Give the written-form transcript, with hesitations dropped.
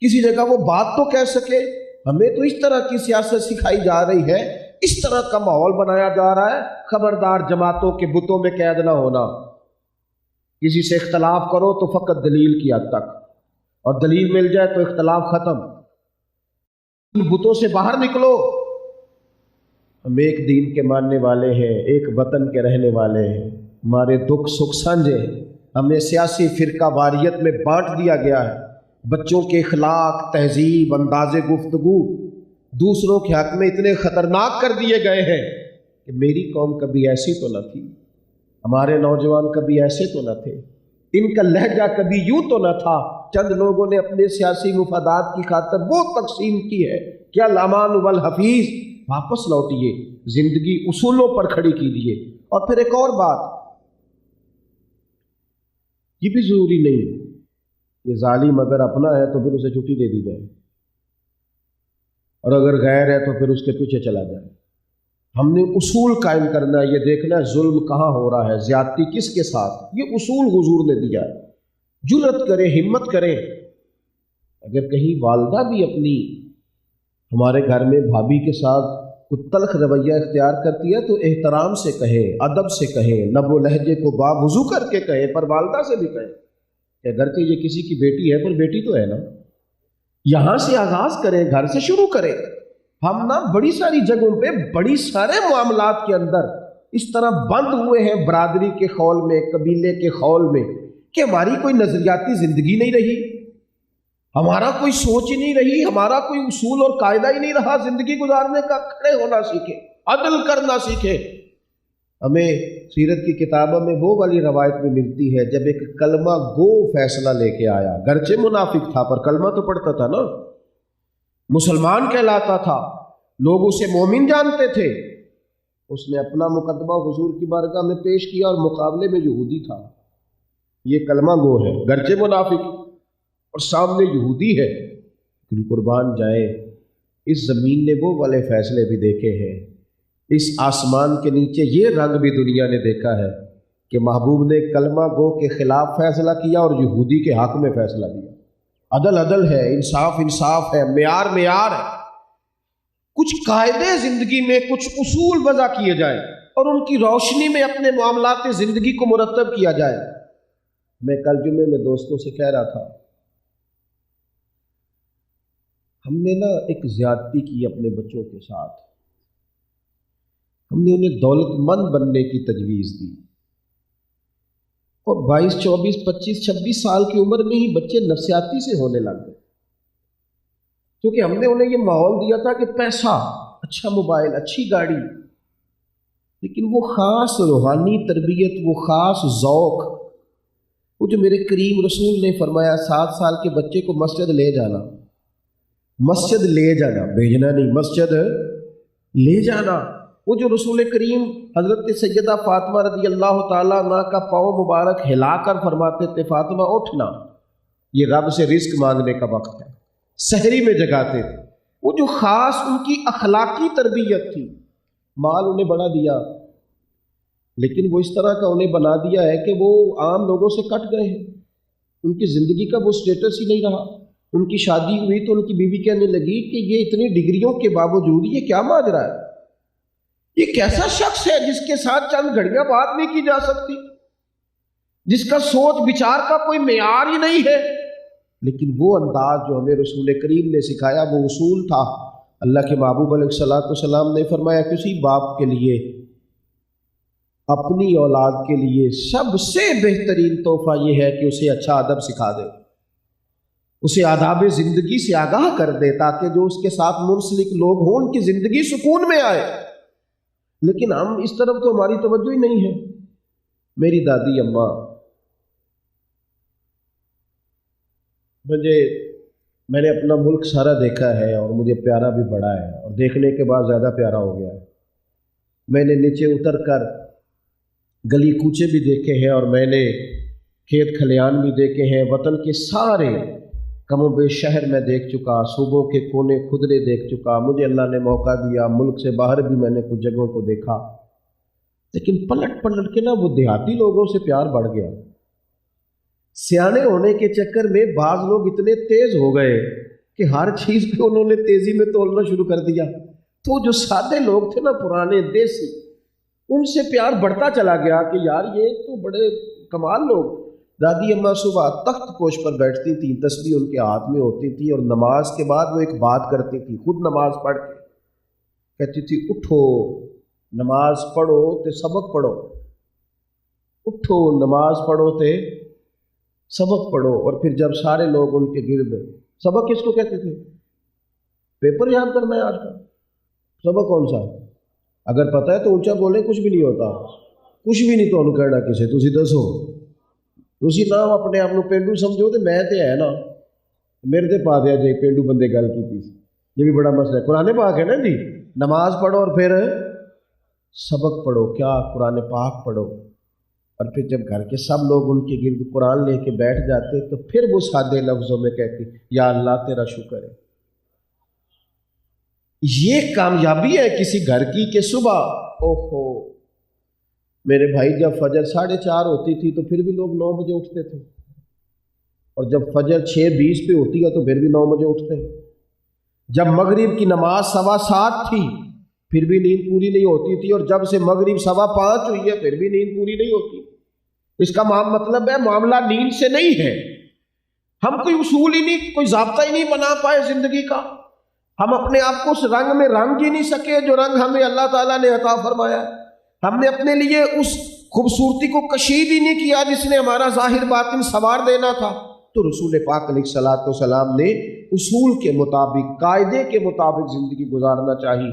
کسی جگہ وہ بات تو کہہ سکے۔ ہمیں تو اس طرح کی سیاست سکھائی جا رہی ہے، اس طرح کا ماحول بنایا جا رہا ہے، خبردار جماعتوں کے بتوں میں قید نہ ہونا، کسی سے اختلاف کرو تو فقط دلیل کی حد تک، اور دلیل مل جائے تو اختلاف ختم، ان بتوں سے باہر نکلو۔ ہم ایک دین کے ماننے والے ہیں، ایک وطن کے رہنے والے ہیں، ہمارے دکھ سکھ سانجھے ہیں، ہمیں سیاسی فرقہ واریت میں بانٹ دیا گیا ہے۔ بچوں کے اخلاق، تہذیب، انداز گفتگو دوسروں کے حق میں اتنے خطرناک کر دیے گئے ہیں کہ میری قوم کبھی ایسی تو نہ تھی، ہمارے نوجوان کبھی ایسے تو نہ تھے، ان کا لہجہ کبھی یوں تو نہ تھا۔ چند لوگوں نے اپنے سیاسی مفادات کی خاطر وہ تقسیم کی ہے کہ الامان والحفیظ، واپس لوٹیے، زندگی اصولوں پر کھڑی کیجیے۔ اور پھر ایک اور بات، یہ بھی ضروری نہیں کہ ظالم اگر اپنا ہے تو پھر اسے چھٹی دے دی جائے، اور اگر غیر ہے تو پھر اس کے پیچھے چلا جائے۔ ہم نے اصول قائم کرنا ہے، یہ دیکھنا ہے ظلم کہاں ہو رہا ہے، زیادتی کس کے ساتھ، یہ اصول حضور نے دیا ہے۔ جرأت کریں، ہمت کریں۔ اگر کہیں والدہ بھی اپنی ہمارے گھر میں بھابھی کے ساتھ کوئی تلخ رویہ اختیار کرتی ہے تو احترام سے کہیں، ادب سے کہیں، لب و لہجے کو باوضو کر کے کہیں، پر والدہ سے بھی کہیں کہ اگرچہ یہ کسی کی بیٹی ہے پر بیٹی تو ہے نا۔ یہاں سے آغاز کریں، گھر سے شروع کریں۔ ہم نا بڑی ساری جگہوں پہ بڑی سارے معاملات کے اندر اس طرح بند ہوئے ہیں برادری کے خول میں، قبیلے کے خول میں، کہ ہماری کوئی نظریاتی زندگی نہیں رہی، ہمارا کوئی سوچ ہی نہیں رہی، ہمارا کوئی اصول اور قاعدہ ہی نہیں رہا زندگی گزارنے کا۔ کھڑے ہونا سیکھیں، عدل کرنا سیکھیں۔ ہمیں سیرت کی کتابوں میں وہ والی روایت میں ملتی ہے جب ایک کلمہ گو فیصلہ لے کے آیا، گرچہ منافق تھا پر کلمہ تو پڑھتا تھا نا، مسلمان کہلاتا تھا، لوگ اسے مومن جانتے تھے، اس نے اپنا مقدمہ حضور کی بارگاہ میں پیش کیا اور مقابلے میں یہودی تھا۔ یہ کلمہ گو ہے، گرچہ منافق اور سامنے یہودی ہے، لیکن قربان جائیں اس زمین نے وہ والے فیصلے بھی دیکھے ہیں، اس آسمان کے نیچے یہ رنگ بھی دنیا نے دیکھا ہے کہ محبوب نے کلمہ گو کے خلاف فیصلہ کیا اور یہودی کے حق میں فیصلہ دیا۔ عدل عدل ہے، انصاف انصاف ہے، معیار معیار ہے۔ کچھ قاعدے زندگی میں، کچھ اصول وضع کیے جائیں اور ان کی روشنی میں اپنے معاملات زندگی کو مرتب کیا جائے۔ میں کل جمعے میں دوستوں سے کہہ رہا تھا، ہم نے نا ایک زیادتی کی اپنے بچوں کے ساتھ، ہم نے انہیں دولت مند بننے کی تجویز دی، اور 22 24 25 26 سال کی عمر میں ہی بچے نفسیاتی سے ہونے لگ گئے، کیونکہ ہم نے انہیں یہ ماحول دیا تھا کہ پیسہ، اچھا موبائل، اچھی گاڑی، لیکن وہ خاص روحانی تربیت، وہ خاص ذوق، وہ جو میرے کریم رسول نے فرمایا 7 سال کے بچے کو مسجد لے جانا، مسجد لے جانا، بھیجنا نہیں، مسجد لے جانا، وہ جو رسول کریم حضرت سیدہ فاطمہ رضی اللہ تعالیٰ عنہ کا پاؤں مبارک ہلا کر فرماتے تھے فاطمہ اٹھنا، یہ رب سے رزق مانگنے کا وقت ہے، سحری میں جگاتے تھے۔ وہ جو خاص ان کی اخلاقی تربیت تھی، مال انہیں بڑا دیا، لیکن وہ اس طرح کا انہیں بنا دیا ہے کہ وہ عام لوگوں سے کٹ گئے ہیں، ان کی زندگی کا وہ سٹیٹس ہی نہیں رہا۔ ان کی شادی ہوئی تو ان کی بیوی کہنے لگی کہ یہ اتنی ڈگریوں کے باوجود یہ کیا ماجرا ہے، یہ کیسا شخص ہے جس کے ساتھ چند گھڑیاں بات نہیں کی جا سکتی، جس کا سوچ بچار کا کوئی معیار ہی نہیں ہے۔ لیکن وہ انداز جو ہمیں رسول کریم نے سکھایا وہ اصول تھا۔ اللہ کے محبوب علیہ الصلوۃ والسلام نے فرمایا کسی باپ کے لیے اپنی اولاد کے لیے سب سے بہترین تحفہ یہ ہے کہ اسے اچھا ادب سکھا دے، اسے آداب زندگی سے آگاہ کر دے، تاکہ جو اس کے ساتھ منسلک لوگ ہوں ان کی زندگی سکون میں آئے۔ لیکن ہم اس طرف تو ہماری توجہ ہی نہیں ہے۔ میری دادی اماں، میں نے اپنا ملک سارا دیکھا ہے اور مجھے پیارا بھی بڑا ہے، اور دیکھنے کے بعد زیادہ پیارا ہو گیا ہے۔ میں نے نیچے اتر کر گلی کوچے بھی دیکھے ہیں، اور میں نے کھیت کھلیان بھی دیکھے ہیں، وطن کے سارے کم و بیش شہر میں دیکھ چکا، صوبوں کے کونے خدرے دیکھ چکا، مجھے اللہ نے موقع دیا ملک سے باہر بھی میں نے کچھ جگہوں کو دیکھا، لیکن پلٹ کے نا وہ دیہاتی لوگوں سے پیار بڑھ گیا۔ سیانے ہونے کے چکر میں بعض لوگ اتنے تیز ہو گئے کہ ہر چیز پہ انہوں نے تیزی میں تولنا شروع کر دیا. تو جو سادے لوگ تھے نا پرانے دیسی، ان سے پیار بڑھتا چلا گیا کہ یار یہ تو بڑے کمال لوگ. دادی اماں صبح تخت پوش پر بیٹھتی تھیں، تسبیح ان کے ہاتھ میں ہوتی تھی، اور نماز کے بعد وہ ایک بات کرتی تھی، خود نماز پڑھ کے کہتی تھی اٹھو نماز پڑھو تے سبق پڑھو، اٹھو نماز پڑھو تے سبق پڑھو. اور پھر جب سارے لوگ ان کے گرد، سبق کس کو کہتے تھے؟ پیپر یاد کرنا ہے آج کا. سبق کون سا؟ اگر پتہ ہے تو اونچا بولیں، کچھ بھی نہیں ہوتا، کچھ بھی نہیں تو کہنا کسے تسی دسو. تسی نہ اپنے آپ کو پینڈو سمجھو تو میں تے ہے نا، میرے تے پا دیا جی پینڈو بندے گل کی تھی. یہ بھی بڑا مسئلہ ہے. قرآن پاک ہے نا جی، نماز پڑھو اور پھر سبق پڑھو. کیا قرآن پاک پڑھو. اور پھر جب گھر کے سب لوگ ان کے گرد قرآن لے کے بیٹھ جاتے تو پھر وہ سادے لفظوں میں کہتی یا اللہ تیرا شکر ہے. یہ کامیابی ہے کسی گھر کی کہ صبح اوہو میرے بھائی جب فجر 4:30 ہوتی تھی تو پھر بھی لوگ 9 بجے اٹھتے تھے، اور جب فجر 6:20 پہ ہوتی ہے تو پھر بھی 9 بجے اٹھتے ہیں. جب مغرب کی نماز 7:15 تھی پھر بھی نیند پوری نہیں ہوتی تھی، اور جب سے مغرب 5:15 ہوئی ہے پھر بھی نیند پوری نہیں ہوتی. اس کا مطلب ہے معاملہ نیند سے نہیں ہے. ہم کوئی اصول ہی نہیں، کوئی ضابطہ ہی نہیں بنا پائے زندگی کا. ہم اپنے آپ کو اس رنگ میں رنگ ہی نہیں سکے جو رنگ ہمیں اللہ تعالیٰ نے عطا فرمایا. ہم نے اپنے لیے اس خوبصورتی کو کشید ہی نہیں کیا جس نے ہمارا ظاہر باطن سنوار دینا تھا. تو رسول پاک علیہ الصلوۃ والسلام نے اصول کے مطابق، قاعدے کے مطابق زندگی گزارنا چاہیے.